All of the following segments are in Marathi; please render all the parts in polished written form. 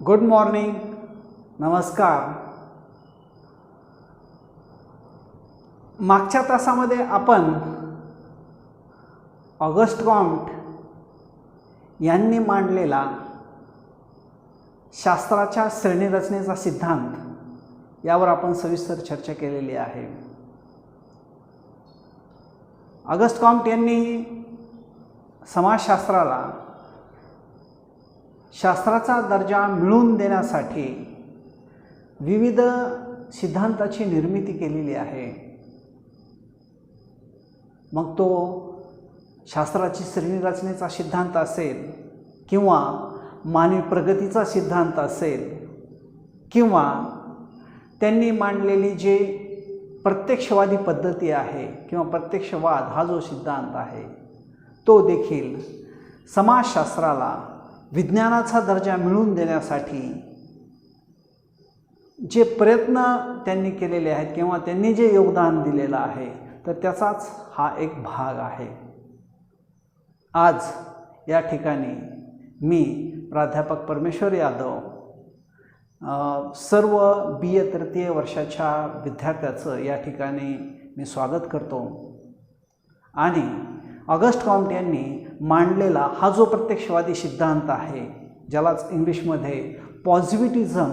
गुड मॉर्निंग, नमस्कार. मागच्या तासामध्ये आपण ऑगस्ट कॉम्ट यांनी मांडलेला शास्त्राच्या श्रेणीरचनेचा सिद्धांत यावर आपण सविस्तर चर्चा केलेली आहे. ऑगस्ट कॉम्ट यांनी समाजशास्त्राला शास्त्राचा दर्जा मिळवून देण्यासाठी विविध सिद्धांताची निर्मिती केलेली आहे. मग तो शास्त्राची श्रेणीरचनेचा सिद्धांत असेल किंवा मानवी प्रगतीचा सिद्धांत असेल किंवा त्यांनी मांडलेली जे प्रत्यक्षवादी पद्धती आहे किंवा प्रत्यक्षवाद हा जो सिद्धांत आहे तो देखील समाजशास्त्राला विज्ञानाचा दर्जा मिळवून देण्यासाठी जे प्रयत्न त्यांनी केलेले आहेत किंवा त्यांनी जे योगदान दिलेलं आहे तर त्याचाच हा एक भाग आहे. आज या ठिकाणी मी प्राध्यापक परमेश्वर यादव सर्व BA तृतीय वर्षाच्या विद्यार्थ्याचं या ठिकाणी मी स्वागत करतो आणि ऑगस्ट कॉम्ट यांनी मांडलेला हा जो प्रत्यक्षवादी सिद्धांत आहे ज्यालाच इंग्लिशमध्ये पॉझिटिव्हिझम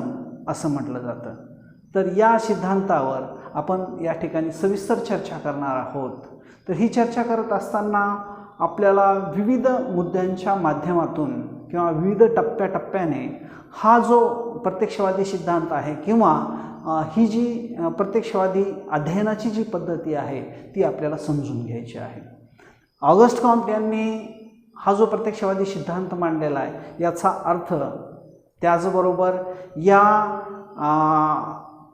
असं म्हटलं जातं, तर या सिद्धांतावर आपण या ठिकाणी सविस्तर चर्चा करणार आहोत. तर ही चर्चा करत असताना आपल्याला विविध मुद्द्यांच्या माध्यमातून किंवा विविध टप्प्याटप्प्याने हा जो प्रत्यक्षवादी सिद्धांत आहे किंवा ही जी प्रत्यक्षवादी अध्ययनाची जी पद्धती आहे ती आपल्याला समजून घ्यायची आहे. ऑगस्ट कॉम्ट यांनी हा जो प्रत्यक्षवादी सिद्धांत मांडलेला आहे याचा अर्थ, त्याचबरोबर या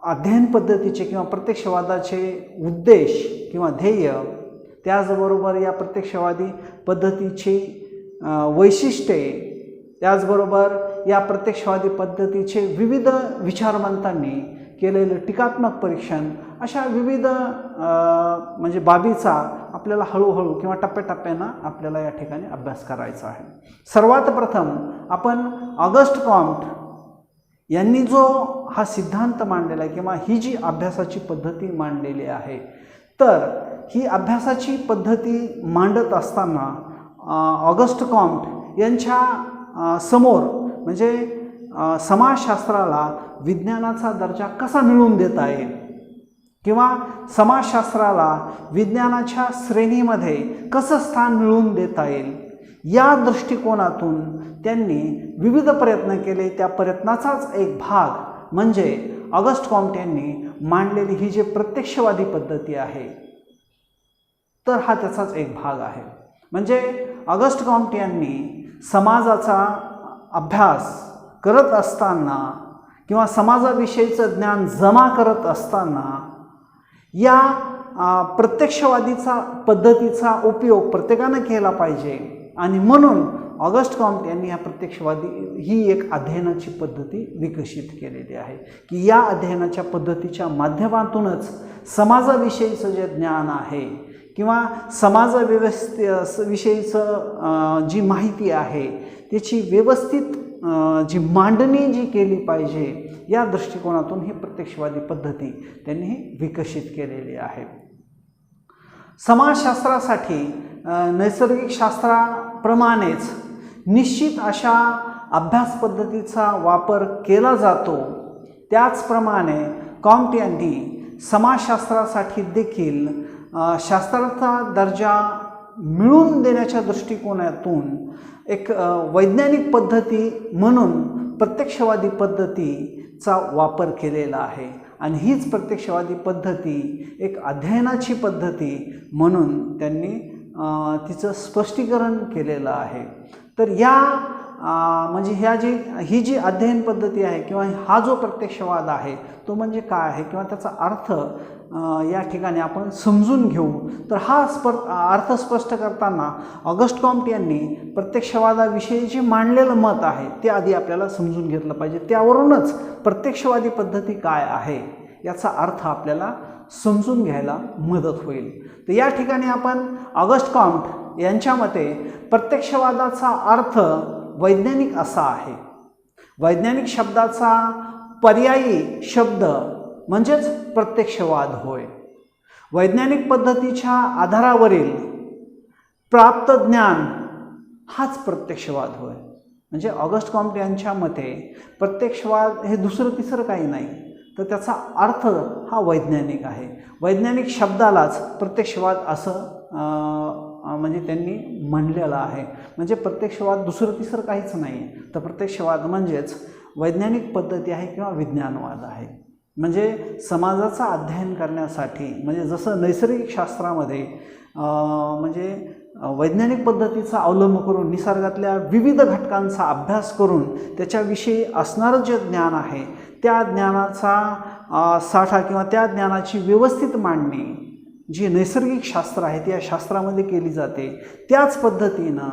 अध्ययन पद्धतीचे किंवा प्रत्यक्षवादाचे उद्देश किंवा ध्येय, त्याचबरोबर या प्रत्यक्षवादी पद्धतीची वैशिष्ट्ये, त्याचबरोबर या प्रत्यक्षवादी पद्धतीचे विविध विचारवंतांनी केलेलं टीकात्मक परीक्षण, अशा विविध म्हणजे बाबीचा आपल्याला हळूहळू किंवा टप्प्याटप्प्यानं आपल्याला या ठिकाणी अभ्यास करायचा आहे. सर्वात प्रथम आपण ऑगस्ट कॉम्ट यांनी जो हा सिद्धांत मांडलेला आहे किंवा ही जी अभ्यासाची पद्धती मांडलेली आहे, तर ही अभ्यासाची पद्धती मांडत असताना ऑगस्ट कॉम्ट यांच्या समोर म्हणजे समाजशास्त्राला विज्ञानाचा दर्जा कसा मिळवून देता येईल किंवा समाजशास्त्राला विज्ञानाच्या श्रेणीमध्ये कसं स्थान मिळवून देता येईल या दृष्टिकोनातून त्यांनी विविध प्रयत्न केले. त्या प्रयत्नाचाच एक भाग म्हणजे ऑगस्ट कॉम्ट यांनी मांडलेली ही जी प्रत्यक्षवादी पद्धती आहे, तर हा त्याचाच एक भाग आहे. म्हणजे ऑगस्ट कॉम्ट यांनी समाजाचा अभ्यास करत असताना किंवा समाजाविषयीचं ज्ञान जमा करत असताना या प्रत्यक्षवादीचा पद्धतीचा उपयोग प्रत्येकानं केला पाहिजे आणि म्हणून ऑगस्ट कॉम्ट यांनी या प्रत्यक्षवादी ही एक अध्ययनाची पद्धती विकसित केलेली आहे की या अध्ययनाच्या पद्धतीच्या माध्यमातूनच समाजाविषयीचं जे ज्ञान आहे किंवा समाजाविषयीचं जी माहिती आहे त्याची व्यवस्थित जी मांडणी जी केली पाहिजे या दृष्टिकोनातून ही प्रत्यक्षवादी पद्धती त्यांनी विकसित केलेली आहे. समाजशास्त्रासाठी नैसर्गिक शास्त्राप्रमाणेच निश्चित अशा अभ्यास पद्धतीचा वापर केला जातो. त्याचप्रमाणे कॉम्ट यांनी समाजशास्त्रासाठी देखील शास्त्राचा दर्जा मिळवून देण्याच्या दृष्टिकोनातून एक वैज्ञानिक पद्धती म्हणून प्रत्यक्षवादी पद्धतीचा वापर केलेला आहे आणि हीच प्रत्यक्षवादी पद्धती एक अध्ययनाची पद्धती म्हणून त्यांनी तिचं स्पष्टीकरण केलेलं आहे. तर या म्हणजे ही जी अध्ययन पद्धती आहे किंवा हा जो प्रत्यक्षवाद आहे तो म्हणजे काय आहे किंवा त्याचा अर्थ या ठिकाणी आपण समजून घेऊ. तर हा अर्थ स्पष्ट करताना ऑगस्ट कॉम्ट यांनी प्रत्यक्षवादाविषयी जे मांडलेलं मत आहे ते आधी आपल्याला समजून घेतलं पाहिजे. त्यावरूनच प्रत्यक्षवादी पद्धती काय आहे याचा अर्थ आपल्याला समजून घ्यायला मदत होईल. तर या ठिकाणी आपण ऑगस्ट कॉम्ट यांच्या मते प्रत्यक्षवादाचा अर्थ वैज्ञानिक असा आहे. वैज्ञानिक शब्दाचा पर्यायी शब्द म्हणजेच प्रत्यक्षवाद होय. वैज्ञानिक पद्धतीच्या आधारावरील प्राप्त ज्ञान हाच प्रत्यक्षवाद होय. म्हणजे ऑगस्ट कॉम्ट यांच्या मते प्रत्यक्षवाद हे दुसरं तिसरं काही नाही, तर त्याचा अर्थ हा वैज्ञानिक आहे. वैज्ञानिक शब्दालाच प्रत्यक्षवाद असं म्हणजे त्यांनी म्हणलेलं आहे. म्हणजे प्रत्यक्षवाद दुसरं तिसरं काहीच नाही, तर प्रत्यक्षवाद म्हणजेच वैज्ञानिक पद्धती आहे किंवा विज्ञानवाद आहे. म्हणजे समाजाचा अध्ययन करण्यासाठी, म्हणजे जसं नैसर्गिक शास्त्रामध्ये म्हणजे वैज्ञानिक पद्धतीचा अवलंब करून निसर्गातल्या विविध घटकांचा अभ्यास करून त्याच्याविषयी असणारं जे ज्ञान आहे त्या ज्ञानाचा साठा किंवा त्या ज्ञानाची व्यवस्थित मांडणी जी नैसर्गिक शास्त्र आहे त्या शास्त्रामध्ये केली जाते, त्याच पद्धतीनं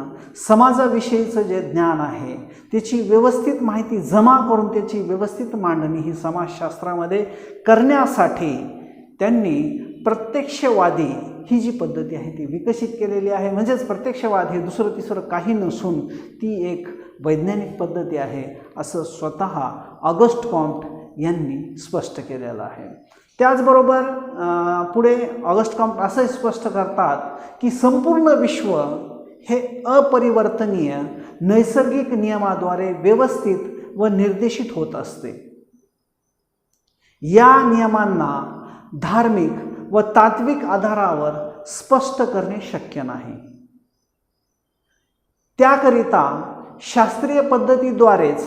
समाजाविषयीचं जे ज्ञान आहे त्याची व्यवस्थित माहिती जमा करून त्याची व्यवस्थित मांडणी ही समाजशास्त्रामध्ये करण्यासाठी त्यांनी प्रत्यक्षवादी ही जी पद्धती आहे ती विकसित केलेली आहे. म्हणजेच प्रत्यक्षवाद हे दुसरं तिसरं काही नसून ती एक वैज्ञानिक पद्धती आहे असं स्वतः ऑगस्ट कॉम्ट यांनी स्पष्ट केलेलं आहे. त्याचबरोबर पुढे ऑगस्ट कॉम्ट असंही स्पष्ट करतात की संपूर्ण विश्व हे अपरिवर्तनीय नैसर्गिक नियमाद्वारे व्यवस्थित व निर्देशित होत असते. या नियमांना धार्मिक व तात्विक आधारावर स्पष्ट करणे शक्य नाही. त्याकरिता शास्त्रीय पद्धतीद्वारेच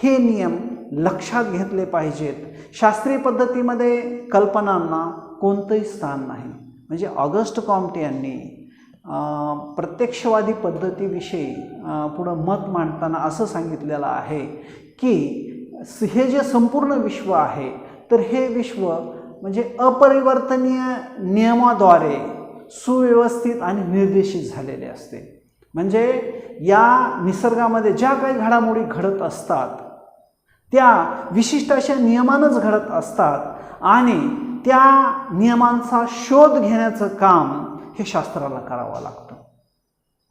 हे नियम लक्षात घेतले पाहिजेत. शास्त्रीय पद्धतीमध्ये कल्पनांना कोणतंही स्थान नाही. म्हणजे ऑगस्ट कॉम्ट यांनी प्रत्यक्षवादी पद्धतीविषयी पुढं मत मांडताना असं सांगितलेलं आहे की हे जे संपूर्ण विश्व आहे तर हे विश्व म्हणजे अपरिवर्तनीय नियमाद्वारे सुव्यवस्थित आणि निर्देशित झालेले असते. म्हणजे या निसर्गामध्ये ज्या काही घडामोडी घडत असतात त्या विशिष्ट अशा नियमानंच घडत असतात आणि त्या नियमांचा शोध घेण्याचं काम हे शास्त्राला करावं लागतं.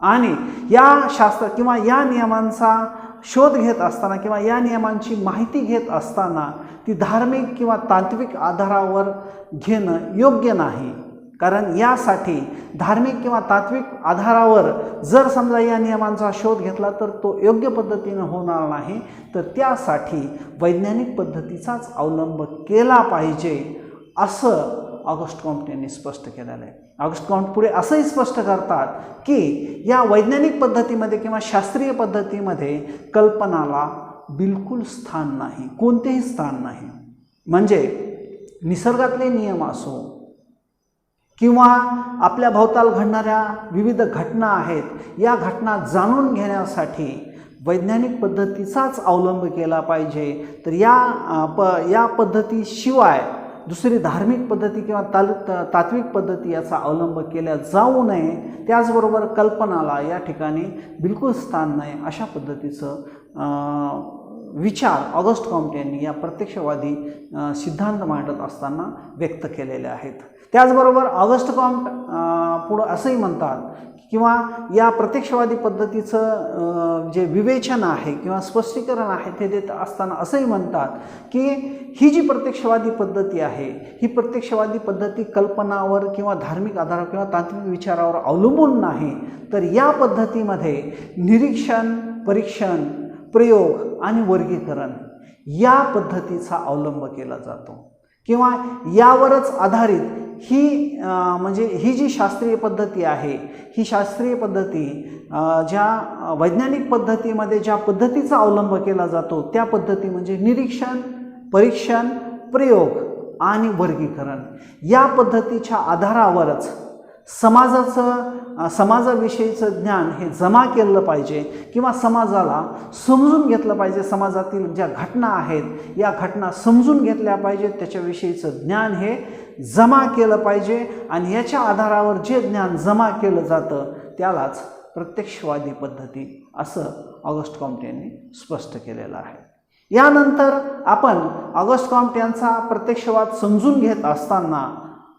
आणि या शास्त्र किंवा या नियमांचा शोध घेत असताना किंवा या नियमांची माहिती घेत असताना ती धार्मिक किंवा तांत्रिक आधारावर घेणं योग्य नाही. कारण यासाठी धार्मिक किंवा तात्विक आधारावर जर समजा या नियमांचा शोध घेतला तर तो योग्य पद्धतीनं होणार नाही. तर त्यासाठी वैज्ञानिक पद्धतीचाच अवलंब केला पाहिजे असं ऑगस्ट कॉम्ट यांनी स्पष्ट केलेलं आहे. ऑगस्ट कॉम्ट पुढे असंही स्पष्ट करतात की या वैज्ञानिक पद्धतीमध्ये किंवा शास्त्रीय पद्धतीमध्ये कल्पनाला बिलकुल स्थान नाही, कोणतेही स्थान नाही. म्हणजे निसर्गातले नियम असो किंवा आपल्या भोवताल घडणाऱ्या विविध घटना आहेत, या घटना जाणून घेण्यासाठी वैज्ञानिक पद्धतीचाच अवलंब केला पाहिजे. तर या पद्धतीशिवाय दुसरी धार्मिक पद्धती किंवा तात्विक पद्धती याचा अवलंब केला जाऊ नये. त्याचबरोबर कल्पनाला या ठिकाणी बिलकुल स्थान नाही अशा पद्धतीचं विचार ऑगस्ट कॉम्ट यांनी या प्रत्यक्षवादी सिद्धांत मांडत असताना व्यक्त केलेले आहेत. त्याचबरोबर ऑगस्ट कॉम्ट पुढं असंही म्हणतात किंवा या प्रत्यक्षवादी पद्धतीचं जे विवेचन आहे किंवा स्पष्टीकरण आहे ते देत असताना असंही म्हणतात की ही जी प्रत्यक्षवादी पद्धती आहे ही प्रत्यक्षवादी पद्धती कल्पनावर किंवा धार्मिक आधारावर किंवा तांत्रिक विचारावर अवलंबून नाही, तर या पद्धतीमध्ये निरीक्षण, परीक्षण, प्रयोग आणि वर्गीकरण या पद्धतीचा अवलंब केला जातो किंवा यावरच आधारित ही म्हणजे ही जी शास्त्रीय पद्धती आहे ही शास्त्रीय पद्धती ज्या वैज्ञानिक पद्धतीमध्ये ज्या पद्धतीचा अवलंब केला जातो त्या पद्धती म्हणजे निरीक्षण, परीक्षण, प्रयोग आणि वर्गीकरण या पद्धतीच्या आधारावरच समाजाविषयीचं ज्ञान हे जमा केलं पाहिजे किंवा समाजाला समजून घेतलं पाहिजे. समाजातील ज्या घटना आहेत या घटना समजून घेतल्या पाहिजेत, त्याच्याविषयीचं ज्ञान हे जमा केलं पाहिजे आणि याच्या आधारावर जे ज्ञान जमा केलं जातं त्यालाच प्रत्यक्षवादी पद्धती असं ऑगस्ट कॉम्ट यांनी स्पष्ट केलेलं आहे. यानंतर आपण ऑगस्ट कॉम्ट यांचा प्रत्यक्षवाद समजून घेत असताना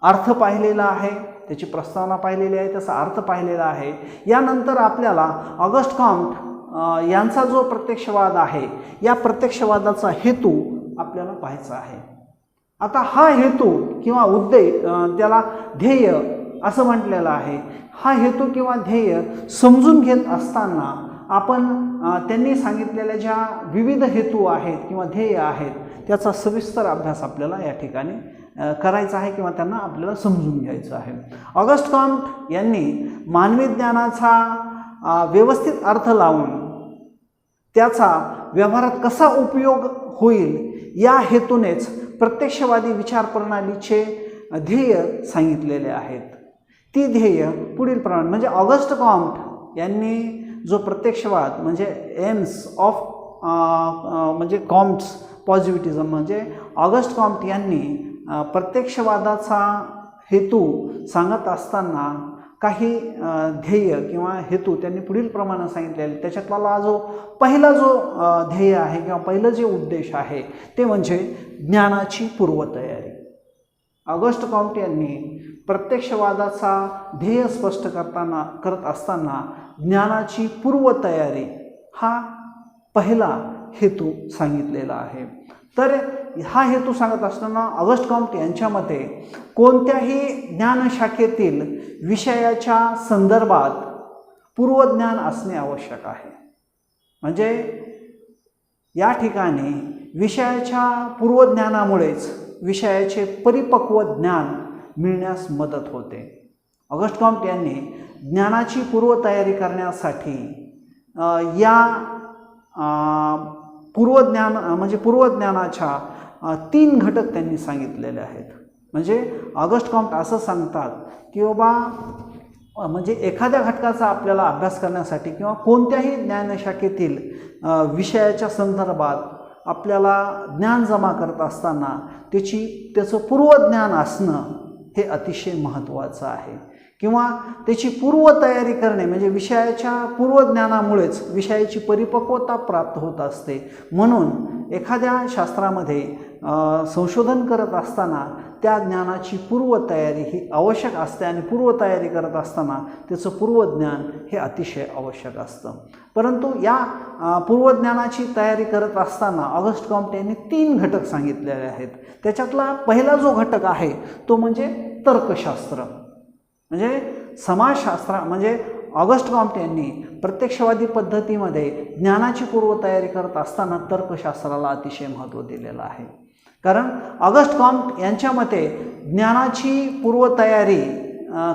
अर्थ पाहिलेला आहे, त्याची प्रस्तावना पाहिलेली आहे, त्याचा अर्थ पाहिलेला आहे. यानंतर आपल्याला ऑगस्ट कॉम्ट यांचा जो प्रत्यक्षवाद आहे, या प्रत्यक्षवादाचा हेतू आपल्याला पाहायचा आहे. आता हा हेतू किंवा उद्देश, त्याला ध्येय असं म्हटलेलं आहे. हा हेतू किंवा ध्येय समजून घेत असताना आपण त्यांनी सांगितलेल्या ज्या विविध हेतू आहेत किंवा ध्येय आहेत त्याचा सविस्तर अभ्यास आपल्याला या ठिकाणी करायचा आहे किंवा त्यांना आपल्याला समजून घ्यायचं आहे. ऑगस्ट कॉम्ट यांनी मानवी ज्ञानाचा व्यवस्थित अर्थ लावून त्याचा व्यवहारात कसा उपयोग होईल या हेतूनेच प्रत्यक्षवादी विचारप्रणालीचे ध्येय सांगितलेले आहेत. ती ध्येय पुढील प्रमाणे, म्हणजे ऑगस्ट कॉम्ट यांनी जो प्रत्यक्षवाद म्हणजे एम्स ऑफ म्हणजे कॉम्ट्स पॉझिटिव्हिटिझम, म्हणजे ऑगस्ट कॉम्ट यांनी प्रत्यक्षवादाचा हेतू सांगत असताना काही ध्येय किंवा हेतू त्यांनी पुढील प्रमाणे सांगितलेले. त्याच्यातला पहिला जो ध्येय आहे किंवा पहिलं जे उद्देश आहे ते म्हणजे ज्ञानाची पूर्वतयारी. ऑगस्ट कॉम्ट यांनी प्रत्यक्षवादाचा ध्येय स्पष्ट करत असताना ज्ञानाची पूर्वतयारी हा पहिला हेतू सांगितलेला आहे. तर हा हेतू सांगत असताना ऑगस्ट कॉम्ट यांच्या मते कोणत्याही ज्ञानशाखेतील विषयाच्या संदर्भात पूर्वज्ञान असणे आवश्यक आहे. म्हणजे या ठिकाणी विषयाच्या पूर्वज्ञानामुळेच विषयाचे परिपक्व ज्ञान मिळण्यास मदत होते. ऑगस्ट कॉम्ट यांनी ज्ञानाची पूर्वतयारी करण्यासाठी या पूर्वज्ञानाच्या 3 घटक त्यांनी सांगितलेले आहेत. म्हणजे ऑगस्ट कॉम्ट असं सांगतात की बाबा म्हणजे एखाद्या घटकाचा आपल्याला अभ्यास करण्यासाठी किंवा कोणत्याही ज्ञानशाखेतील विषयाच्या संदर्भात आपल्याला ज्ञान जमा करत असताना त्याचं पूर्वज्ञान असणं हे अतिशय महत्त्वाचं आहे. किंवा त्याची पूर्वतयारी करणे म्हणजे विषयाच्या पूर्वज्ञानामुळेच विषयाची परिपक्वता प्राप्त होत असते. म्हणून एखाद्या शास्त्रामध्ये संशोधन करत असताना त्या ज्ञानाची पूर्वतयारी ही आवश्यक असते आणि पूर्वतयारी करत असताना त्याचं पूर्वज्ञान हे अतिशय आवश्यक असतं. परंतु या पूर्वज्ञानाची तयारी करत असताना ऑगस्ट कॉम्ट यांनी 3 घटक सांगितलेले आहेत. त्याच्यातला पहिला जो घटक आहे तो म्हणजे तर्कशास्त्र. म्हणजे समाजशास्त्र म्हणजे ऑगस्ट कॉम्ट यांनी प्रत्यक्षवादी पद्धतीमध्ये ज्ञानाची पूर्वतयारी करत असताना तर्कशास्त्राला अतिशय महत्त्व दिलेलं आहे. कारण ऑगस्ट कॉम्ट यांच्या मते ज्ञानाची पूर्वतयारी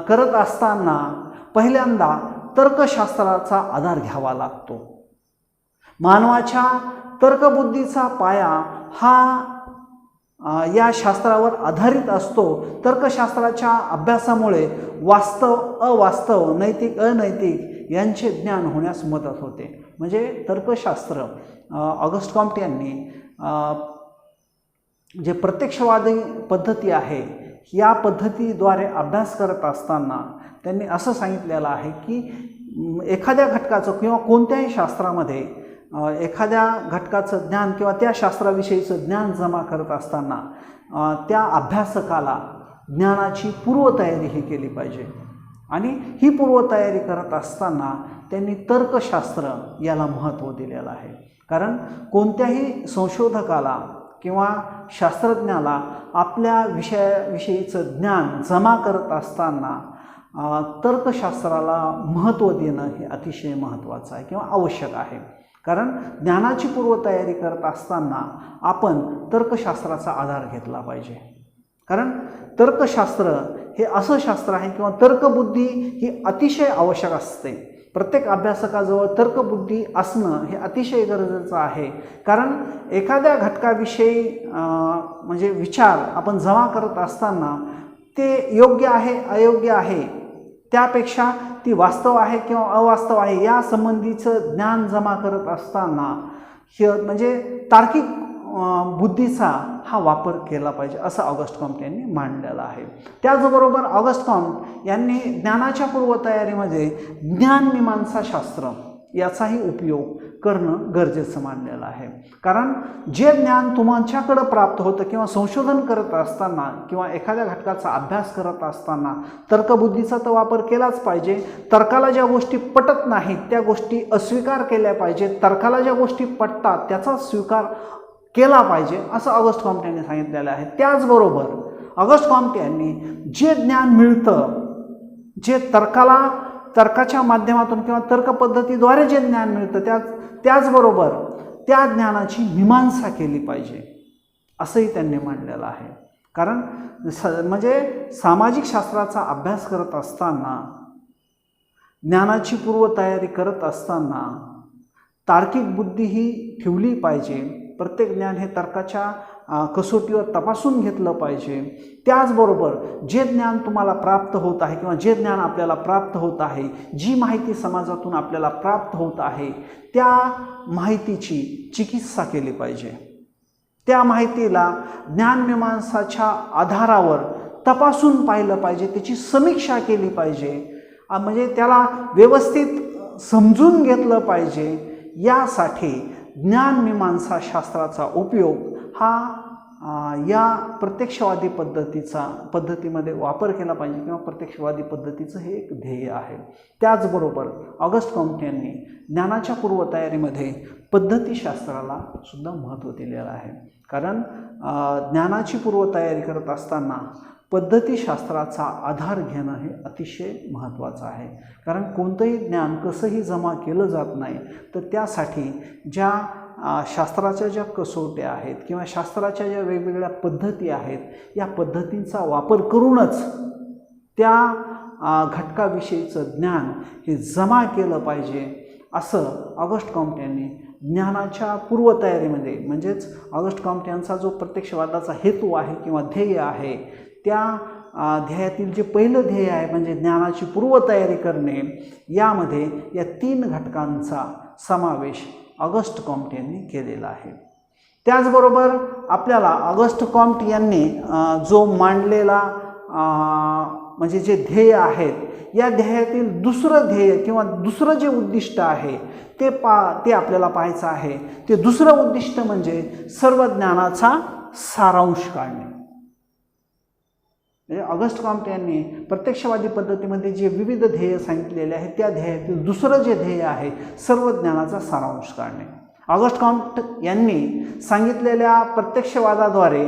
करत असताना पहिल्यांदा तर्कशास्त्राचा आधार घ्यावा लागतो. मानवाच्या तर्कबुद्धीचा पाया हा या शास्त्रावर आधारित असतो. तर्कशास्त्राच्या अभ्यासामुळे वास्तव अवास्तव, नैतिक अनैतिक यांचे ज्ञान होण्यास मदत होते. म्हणजे तर्कशास्त्र ऑगस्ट कॉम्ट यांनी जे प्रत्यक्षवादी पद्धती आहे या पद्धतीद्वारे अभ्यास करत असताना त्यांनी असं सांगितलेलं आहे की एखाद्या घटकाचं किंवा कोणत्याही शास्त्रामध्ये एखाद्या घटकाचं ज्ञान किंवा त्या शास्त्राविषयीचं ज्ञान जमा करत असताना त्या अभ्यासकाला ज्ञानाची पूर्वतयारी ही केली पाहिजे. आणि ही पूर्वतयारी करत असताना त्यांनी तर्कशास्त्र याला महत्त्व दिलेलं आहे. कारण कोणत्याही संशोधकाला किंवा शास्त्रज्ञाला आपल्या विषयाविषयीचं ज्ञान जमा करत असताना तर्कशास्त्राला महत्त्व देणं हे अतिशय महत्त्वाचं आहे किंवा आवश्यक आहे. कारण ज्ञानाची पूर्वतयारी करत असताना आपण तर्कशास्त्राचा आधार घेतला पाहिजे. कारण तर्कशास्त्र हे असं शास्त्र आहे किंवा तर्कबुद्धी ही अतिशय आवश्यक असते. प्रत्येक अभ्यासकाजवळ तर्कबुद्धी असणं हे अतिशय गरजेचं आहे. कारण एखाद्या घटकाविषयी म्हणजे विचार आपण जमा करत असताना ते योग्य आहे अयोग्य आहे त्यापेक्षा ती वास्तव आहे किंवा अवास्तव आहे या संबंधीचं ज्ञान जमा करत असताना म्हणजे तार्किक बुद्धीचा हा वापर केला पाहिजे असं ऑगस्ट कॉम्ट यांनी मांडलेलं आहे. त्याचबरोबर ऑगस्ट कॉम्ट यांनी ज्ञानाच्या पूर्वतयारीमध्ये ज्ञानमीमांसा शास्त्र याचाही उपयोग करणं गरजेचं मानलेलं आहे. कारण जे ज्ञान तुमच्याकडं प्राप्त होतं किंवा संशोधन करत असताना किंवा एखाद्या घटकाचा अभ्यास करत असताना तर्कबुद्धीचा तर वापर केलाच पाहिजे. तर्काला ज्या गोष्टी पटत नाहीत त्या गोष्टी अस्वीकार केल्या पाहिजेत. तर्काला ज्या गोष्टी पटतात त्याचा स्वीकार केला पाहिजे असं ऑगस्ट कॉम्टे यांनी सांगितलेलं आहे. त्याचबरोबर ऑगस्ट कॉम्टे यांनी जे ज्ञान मिळतं, जे तर्काच्या माध्यमातून किंवा तर्क पद्धतीद्वारे जे ज्ञान मिळतं त्याचबरोबर त्या ज्ञानाची मीमांसा केली पाहिजे असंही त्यांनी मांडलेलं आहे. कारण म्हणजे सामाजिक शास्त्राचा अभ्यास करत असताना, ज्ञानाची पूर्वतयारी करत असताना तार्किक बुद्धी ही ठेवली पाहिजे. प्रत्येक ज्ञान हे तर्काच्या कसोटीवर तपासून घेतलं पाहिजे. त्याचबरोबर जे ज्ञान तुम्हाला प्राप्त होत आहे किंवा जे ज्ञान आपल्याला प्राप्त होत आहे, जी माहिती समाजातून आपल्याला प्राप्त होत आहे त्या माहितीची चिकित्सा केली पाहिजे. त्या माहितीला ज्ञानमीमांसाच्या आधारावर तपासून पाहिलं पाहिजे, त्याची समीक्षा केली पाहिजे, म्हणजे त्याला व्यवस्थित समजून घेतलं पाहिजे. यासाठी ज्ञानमीमांसा शास्त्राचा उपयोग हा या प्रत्यक्षवादी पद्धतीमध्ये वापर केला पाहिजे किंवा प्रत्यक्षवादी पद्धतीचं हे एक ध्येय आहे. त्याचबरोबर ऑगस्ट कॉम्टे यांनी ज्ञानाच्या पूर्वतयारीमध्ये पद्धतीशास्त्राला सुद्धा महत्त्व दिलेलं आहे. कारण ज्ञानाची पूर्वतयारी करत असताना पद्धतीशास्त्राचा आधार घेणं हे अतिशय महत्त्वाचं आहे. कारण कोणतंही ज्ञान कसंही जमा केलं जात नाही, तर त्यासाठी ज्या शास्त्राच्या ज्या कसोट्या आहेत किंवा शास्त्राच्या ज्या वेगवेगळ्या पद्धती आहेत, या पद्धतींचा वापर करूनच त्या घटकाविषयीचं ज्ञान हे जमा केलं पाहिजे असं ऑगस्ट कॉम्टे यांनी ज्ञानाच्या पूर्वतयारीमध्ये, म्हणजेच ऑगस्ट कॉम्टे यांचा जो प्रत्यक्षवादाचा हेतू आहे किंवा ध्येय आहे, त्या ध्येयातील जे पहिलं ध्येय आहे म्हणजे ज्ञानाची पूर्वतयारी करणे, यामध्ये या 3 घटकांचा समावेश ऑगस्ट कॉम्टे यांनी केलेला आहे. त्याचबरोबर आपल्याला ऑगस्ट कॉम्टे यांनी जो मांडलेला म्हणजे जे ध्येय आहेत, या ध्येयातील दुसरं ध्येय किंवा दुसरं जे उद्दिष्ट आहे ते आपल्याला पाहायचं आहे. ते दुसरं उद्दिष्ट म्हणजे सर्व ज्ञानाचा सारांश काढणे. म्हणजे ऑगस्ट कॉम्टे यांनी प्रत्यक्षवादी पद्धतीमध्ये जे विविध ध्येय सांगितलेले आहेत, त्या ध्येयातील दुसरं जे ध्येय आहे सर्व ज्ञानाचा सारांश काढणे. ऑगस्ट कॉम्टे यांनी सांगितलेल्या प्रत्यक्षवादाद्वारे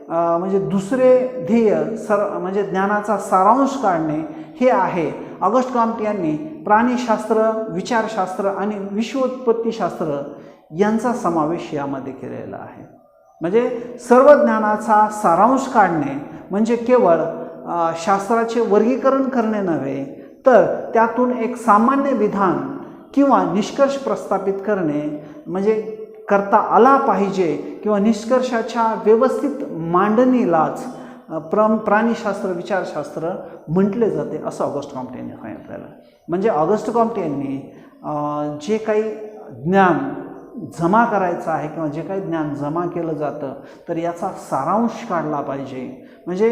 म्हणजे दुसरे ध्येय म्हणजे ज्ञानाचा सारांश काढणे हे आहे. ऑगस्ट कॉम्टे यांनी प्राणीशास्त्र, विचारशास्त्र आणि विश्वोत्पत्तीशास्त्र यांचा समावेश यामध्ये केलेला आहे. म्हणजे सर्व ज्ञानाचा सारांश काढणे म्हणजे केवळ शास्त्राचे वर्गीकरण करणे नव्हे, तर त्यातून एक सामान्य विधान किंवा निष्कर्ष प्रस्थापित करणे म्हणजे करता आला पाहिजे किंवा निष्कर्षाच्या व्यवस्थित मांडणीलाच प्राणीशास्त्र, विचारशास्त्र म्हटले जाते असं ऑगस्ट कॉम्टे यांनी सांगितलेलं. म्हणजे ऑगस्ट कॉम्टे यांनी जे काही ज्ञान जमा करायचं आहे किंवा जे काही ज्ञान जमा केलं जातं तर याचा सारांश काढला पाहिजे. म्हणजे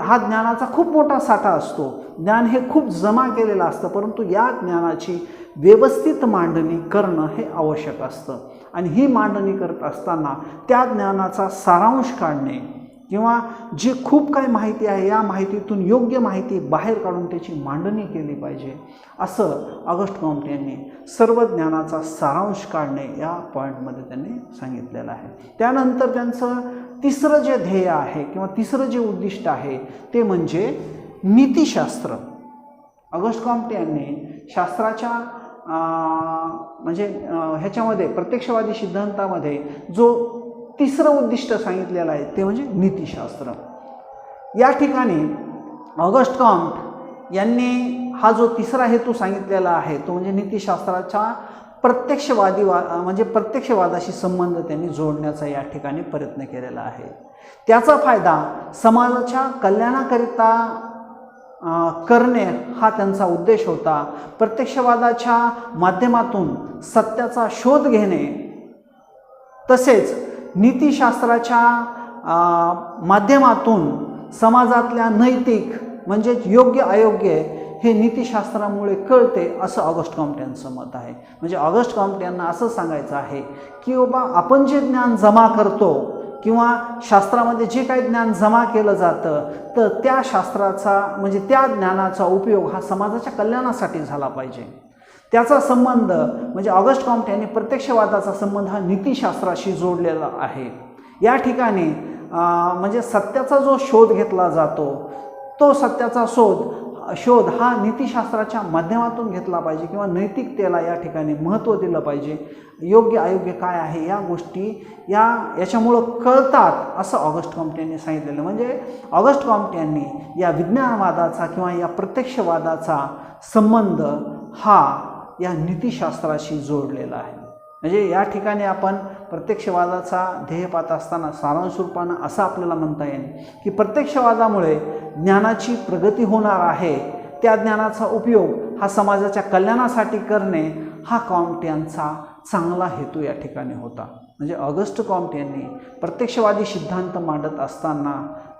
हा ज्ञानाचा खूप मोठा साठा असतो. ज्ञान हे खूप जमा केलेलं असतं, परंतु या ज्ञानाची व्यवस्थित मांडणी करणं हे आवश्यक असतं. आणि ही मांडणी करत असताना त्या ज्ञानाचा सारांश काढणे किंवा जी खूप काही माहिती आहे या माहितीतून योग्य माहिती बाहेर काढून त्याची मांडणी केली पाहिजे असं ऑगस्ट कॉम्टे यांनी सर्व ज्ञानाचा सारांश काढणे या पॉईंटमध्ये त्यांनी सांगितलेलं आहे. त्यानंतर त्यांचं तिसरं जे ध्येय आहे किंवा तिसरं जे उद्दिष्ट आहे ते म्हणजे नीतिशास्त्र. ऑगस्ट कॉम्टे यांनी शास्त्राच्या म्हणजे ह्याच्यामध्ये प्रत्यक्षवादी सिद्धांतामध्ये जो तिसरं उद्दिष्ट सांगितलेलं आहे ते म्हणजे नीतिशास्त्र. या ठिकाणी ऑगस्ट कॉम्टे यांनी हा जो तिसरा हेतू सांगितलेला आहे तो म्हणजे नीतिशास्त्राचा प्रत्यक्षवादाशी संबंध त्यांनी जोडण्याचा या ठिकाणी प्रयत्न केलेला आहे. त्याचा फायदा समाजाच्या कल्याणाकरिता करणे हा त्यांचा उद्देश होता. प्रत्यक्षवादाच्या माध्यमातून सत्याचा शोध घेणे तसेच नीतिशास्त्राच्या माध्यमातून समाजातल्या नैतिक म्हणजेच योग्य अयोग्य हे नीतिशास्त्रामुळे कळते असं ऑगस्ट कॉम्टे यांचं मत आहे. म्हणजे ऑगस्ट कॉम्टे यांना असं सांगायचं आहे की बाबा आपण जे ज्ञान जमा करतो किंवा शास्त्रामध्ये जे काही ज्ञान जमा केलं जातं तर त्या शास्त्राचा म्हणजे त्या ज्ञानाचा उपयोग हा समाजाच्या कल्याणासाठी झाला पाहिजे. त्याचा संबंध म्हणजे ऑगस्ट कॉम्टे यांनी प्रत्यक्षवादाचा संबंध हा नीतिशास्त्राशी जोडलेला आहे. या ठिकाणी म्हणजे सत्याचा जो शोध घेतला जातो तो सत्याचा शोध हा नीतिशास्त्राच्या माध्यमातून घेतला पाहिजे किंवा नैतिकतेला या ठिकाणी महत्त्व दिलं पाहिजे. योग्य अयोग्य काय आहे या गोष्टी याच्यामुळं कळतात असं ऑगस्ट कॉम्टे यांनी सांगितलेलं. म्हणजे ऑगस्ट कॉम्टे यांनी या विज्ञानवादाचा किंवा या प्रत्यक्षवादाचा संबंध हा या नीतिशास्त्राशी जोडलेला आहे. म्हणजे या ठिकाणी आपण प्रत्यक्षवादाचा ध्येय पाहत असताना सारांश रूपानं असं आपल्याला म्हणता येईल की प्रत्यक्षवादामुळे ज्ञानाची प्रगती होणार आहे. त्या ज्ञानाचा उपयोग हा समाजाच्या कल्याणासाठी करणे हा कॉम्टे यांचा चांगला हेतू या ठिकाणी होता. म्हणजे ऑगस्ट कॉम्टे यांनी प्रत्यक्षवादी सिद्धांत मांडत असताना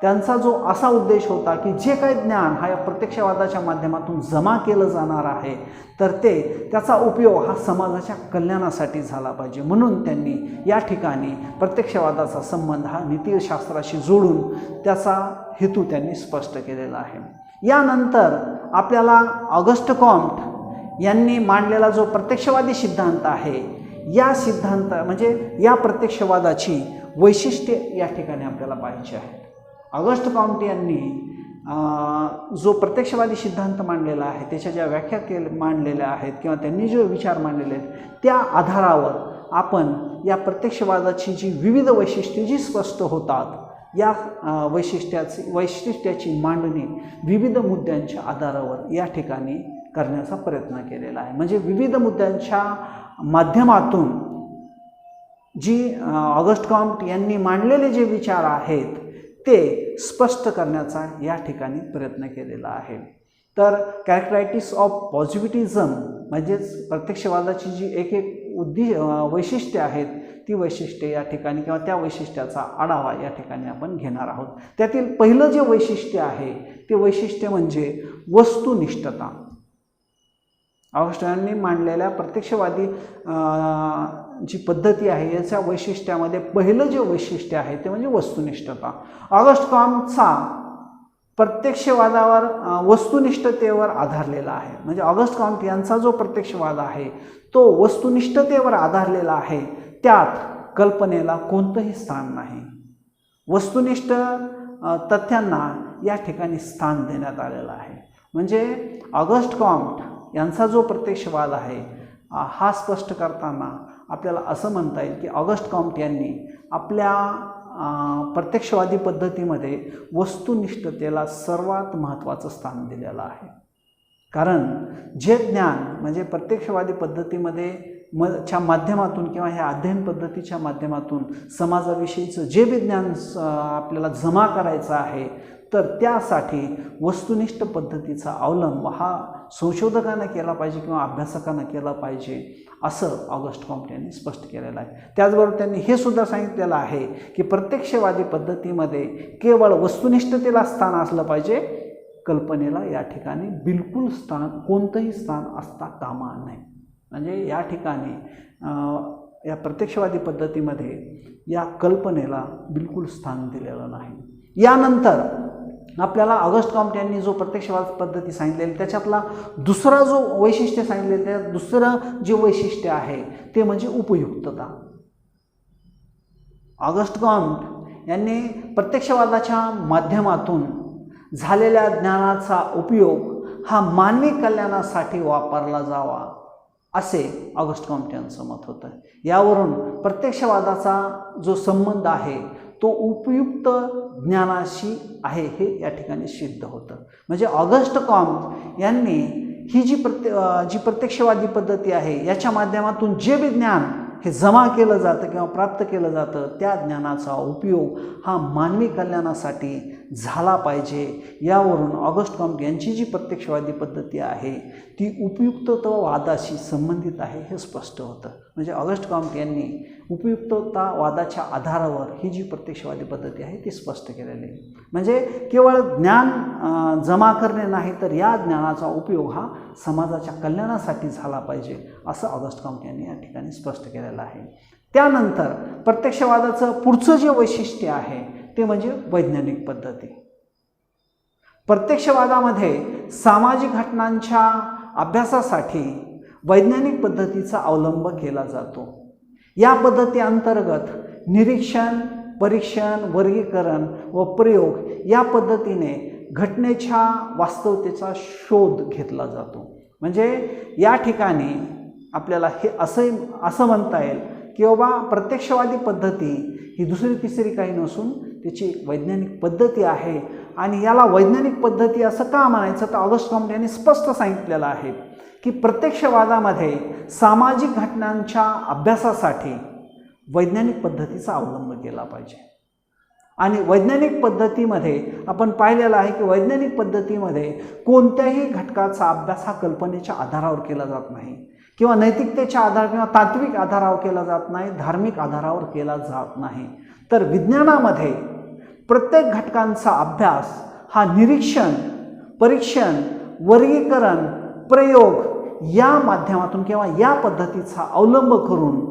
त्यांचा जो असा उद्देश होता की जे काही ज्ञान हा या प्रत्यक्षवादाच्या माध्यमातून जमा केलं जाणार आहे तर त्याचा उपयोग हा समाजाच्या कल्याणासाठी झाला पाहिजे. म्हणून त्यांनी या ठिकाणी प्रत्यक्षवादाचा संबंध हा नीतिशास्त्राशी जोडून त्याचा हेतू त्यांनी स्पष्ट केलेला आहे. यानंतर आपल्याला ऑगस्ट कॉम्ट यांनी मांडलेला जो प्रत्यक्षवादी सिद्धांत आहे या सिद्धांत म्हणजे या प्रत्यक्षवादाची वैशिष्ट्ये या ठिकाणी आपल्याला पाहायची आहेत. ऑगस्ट कॉम्टे यांनी जो प्रत्यक्षवादी सिद्धांत मांडलेला आहे त्याच्या ज्या व्याख्या मांडलेल्या आहेत किंवा त्यांनी जो विचार मांडलेले आहेत त्या आधारावर आपण या प्रत्यक्षवादाची जी विविध वैशिष्ट्ये जी स्पष्ट होतात या वैशिष्ट्याची मांडणी विविध मुद्द्यांच्या आधारावर या ठिकाणी करण्याचा प्रयत्न केलेला आहे. म्हणजे विविध मुद्द्यांच्या माध्यमातून जी ऑगस्ट कॉम्टे यांनी मांडलेले जे विचार आहेत ते स्पष्ट करण्याचा या ठिकाणी प्रयत्न केलेला आहे. तर कॅरेक्टरायटिक्स ऑफ पॉझिटिव्हिझम म्हणजेच प्रत्यक्षवादाची जी एक वैशिष्ट्ये आहेत ती वैशिष्ट्ये या ठिकाणी किंवा त्या वैशिष्ट्याचा आढावा या ठिकाणी आपण घेणार आहोत. त्यातील पहिलं जे वैशिष्ट्य आहे ते वैशिष्ट्य म्हणजे वस्तुनिष्ठता. ऑगस्ट यांनी मांडलेल्या प्रत्यक्षवादी जी पद्धती आहे याच्या वैशिष्ट्यामध्ये पहिलं जे वैशिष्ट्य आहे ते म्हणजे वस्तुनिष्ठता. ऑगस्ट कॉम्टचा प्रत्यक्षवादावर वस्तुनिष्ठतेवर आधारलेला आहे. म्हणजे ऑगस्ट कॉम्टे यांचा जो प्रत्यक्षवाद आहे तो वस्तुनिष्ठतेवर आधारलेला आहे. त्यात कल्पनेला कोणतंही स्थान नाही. वस्तुनिष्ठ तथ्यांना या ठिकाणी स्थान देण्यात आलेलं आहे. म्हणजे ऑगस्ट कॉम्ट यांचा जो प्रत्यक्षवाद आहे हा स्पष्ट करताना आपल्याला असं म्हणता येईल की ऑगस्ट कॉम्टे यांनी आपल्या प्रत्यक्षवादी पद्धतीमध्ये वस्तुनिष्ठतेला सर्वात महत्त्वाचं स्थान दिलेलं आहे. कारण जे ज्ञान म्हणजे प्रत्यक्षवादी पद्धतीमध्ये च्या माध्यमातून किंवा ह्या अध्ययन पद्धतीच्या माध्यमातून समाजाविषयीचं जे बी ज्ञान आपल्याला जमा करायचं आहे तर त्यासाठी वस्तुनिष्ठ पद्धतीचा अवलंब हा संशोधकांना केला पाहिजे किंवा अभ्यासकांना केला पाहिजे असं ऑगस्ट कॉम्टे यांनी स्पष्ट केलेलं आहे. त्याचबरोबर त्यांनी हे सुद्धा सांगितलेलं आहे की प्रत्यक्षवादी पद्धतीमध्ये केवळ वस्तुनिष्ठतेला स्थान असलं पाहिजे, कल्पनेला या ठिकाणी बिलकुल कोणतंही स्थान असता कामा नये. म्हणजे या ठिकाणी या प्रत्यक्षवादी पद्धतीमध्ये या कल्पनेला बिलकुल स्थान दिलेलं नाही. यानंतर आपल्याला ऑगस्ट कॉम्टे यांनी जो प्रत्यक्षवाद पद्धती सांगितलेली त्याच्यातला दुसरा जो वैशिष्ट्य सांगितलेलं त्या दुसरं जे वैशिष्ट्य आहे ते म्हणजे उपयुक्तता. ऑगस्ट कॉम्टे यांनी प्रत्यक्षवादाच्या माध्यमातून झालेल्या ज्ञानाचा उपयोग हा मानवी कल्याणासाठी वापरला जावा असे ऑगस्ट कॉम्टे यांचं मत होतं. यावरून प्रत्यक्षवादाचा जो संबंध आहे तो उपयुक्त ज्ञानाशी आहे हे या ठिकाणी सिद्ध होतं. म्हणजे ऑगस्ट कॉम्टे यांनी ही जी प्रत्यक्षवादी पद्धती आहे याच्या माध्यमातून जे बी ज्ञान हे जमा केलं जातं किंवा प्राप्त केलं जातं त्या ज्ञानाचा उपयोग हा मानवी कल्याणासाठी झाला पाहिजे. यावरून ऑगस्ट कॉम्टे यांची जी प्रत्यक्षवादी पद्धती आहे ती उपयुक्ततावादाशी संबंधित आहे हे स्पष्ट होतं. म्हणजे ऑगस्ट कॉम्टे यांनी उपयुक्ततावादाच्या आधारावर ही जी प्रत्यक्षवादी पद्धती आहे ती स्पष्ट केलेली आहे. म्हणजे केवळ ज्ञान जमा करणे नाही तर या ज्ञानाचा उपयोग हा समाजाच्या कल्याणासाठी झाला पाहिजे असं ऑगस्ट कॉम्ट यांनी या ठिकाणी स्पष्ट केलेलं आहे. त्यानंतर प्रत्यक्षवादाचं पुढचं जे वैशिष्ट्य आहे ते म्हणजे वैज्ञानिक पद्धती. प्रत्यक्षवादामध्ये सामाजिक घटनांच्या अभ्यासासाठी वैज्ञानिक पद्धतीचा अवलंब केला जातो. या पद्धती अंतर्गत निरीक्षण, परीक्षण, वर्गीकरण व प्रयोग या पद्धतीने घटनेच्या वास्तवतेचा शोध घेतला जातो. म्हणजे या ठिकाणी आपल्याला हे असं म्हणता येईल की बाबा प्रत्यक्षवादी पद्धती ही दुसरी तिसरी काही नसून त्याची वैज्ञानिक पद्धती आहे. आणि याला वैज्ञानिक पद्धती असं का म्हणायचं तर ऑगस्ट कॉम्ट यांनी स्पष्ट सांगितलेलं आहे की प्रत्यक्षवादामध्ये सामाजिक घटनांच्या अभ्यासासाठी वैज्ञानिक पद्धतीचा अवलंब केला पाहिजे. आणि वैज्ञानिक पद्धतीमध्ये आपण पाहिलेलं आहे की वैज्ञानिक पद्धतीमध्ये कोणत्याही घटकाचा अभ्यास हा कल्पनेच्या आधारावर केला जात नाही किंवा नैतिकतेच्या आधार किंवा तात्विक आधारावर केला जात नाही, धार्मिक आधारावर केला जात नाही. तर विज्ञानामध्ये प्रत्येक घटकांचा अभ्यास हा निरीक्षण, परीक्षण, वर्गीकरण, प्रयोग या माध्यमातून किंवा या पद्धतीचा अवलंब करून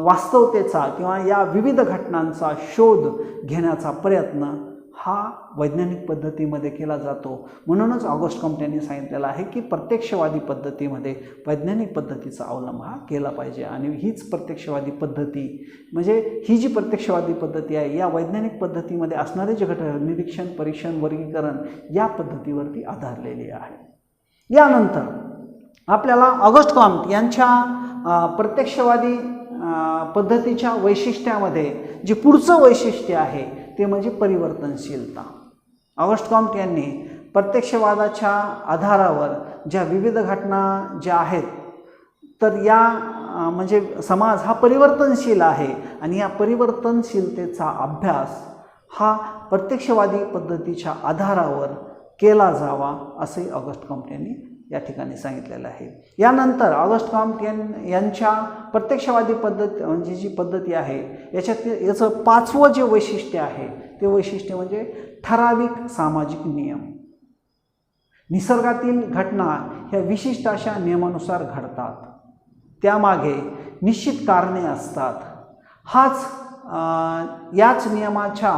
वास्तवतेचा किंवा या विविध घटनांचा शोध घेण्याचा प्रयत्न हा वैज्ञानिक पद्धतीमध्ये केला जातो. म्हणूनच ऑगस्ट कॉम्ट यांनी सांगितलेलं आहे की प्रत्यक्षवादी पद्धतीमध्ये वैज्ञानिक पद्धतीचा अवलंब हा केला पाहिजे. आणि हीच प्रत्यक्षवादी पद्धती म्हणजे ही जी प्रत्यक्षवादी पद्धती आहे या वैज्ञानिक पद्धतीमध्ये असणारे जे घटक निरीक्षण, परीक्षण, वर्गीकरण या पद्धतीवरती आधारलेली आहे. यानंतर आपल्याला ऑगस्ट कॉम्ट यांच्या प्रत्यक्षवादी पद्धतीच्या वैशिष्ट्यामध्ये जे पुढचं वैशिष्ट्य आहे ते म्हणजे परिवर्तनशीलता. ऑगस्ट कॉम्ट यांनी प्रत्यक्षवादाच्या आधारावर ज्या विविध घटना ज्या आहेत तर या म्हणजे समाज हा परिवर्तनशील आहे आणि या परिवर्तनशीलतेचा अभ्यास हा प्रत्यक्षवादी पद्धतीच्या आधारावर केला जावा असे ऑगस्ट कॉम्ट यांनी या ठिकाणी सांगितलेलं आहे. यानंतर ऑगस्ट कॉम्ट यांच्या प्रत्यक्षवादी पद्धत म्हणजे जी पद्धती आहे याचं पाचवं जे वैशिष्ट्य आहे ते वैशिष्ट्य म्हणजे ठराविक सामाजिक नियम. निसर्गातील घटना ह्या विशिष्ट अशा नियमानुसार घडतात, त्यामागे निश्चित कारणे असतात. याच नियमाच्या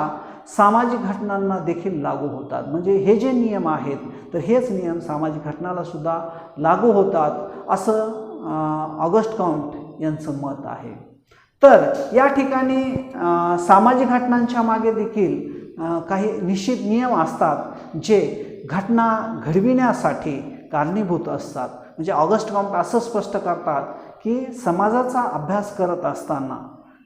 सामाजिक घटनांना देखील लागू होतात. म्हणजे हे जे नियम आहेत तर हेच नियम सामाजिक घटनाला सुद्धा लागू होतात असं ऑगस्ट कॉम्ट यांचं मत आहे. तर या ठिकाणी सामाजिक घटनांच्या मागे देखील काही निश्चित नियम असतात जे घटना घडविण्यासाठी कारणीभूत असतात. म्हणजे ऑगस्ट कॉम्ट असं स्पष्ट करतात की समाजाचा अभ्यास करत असताना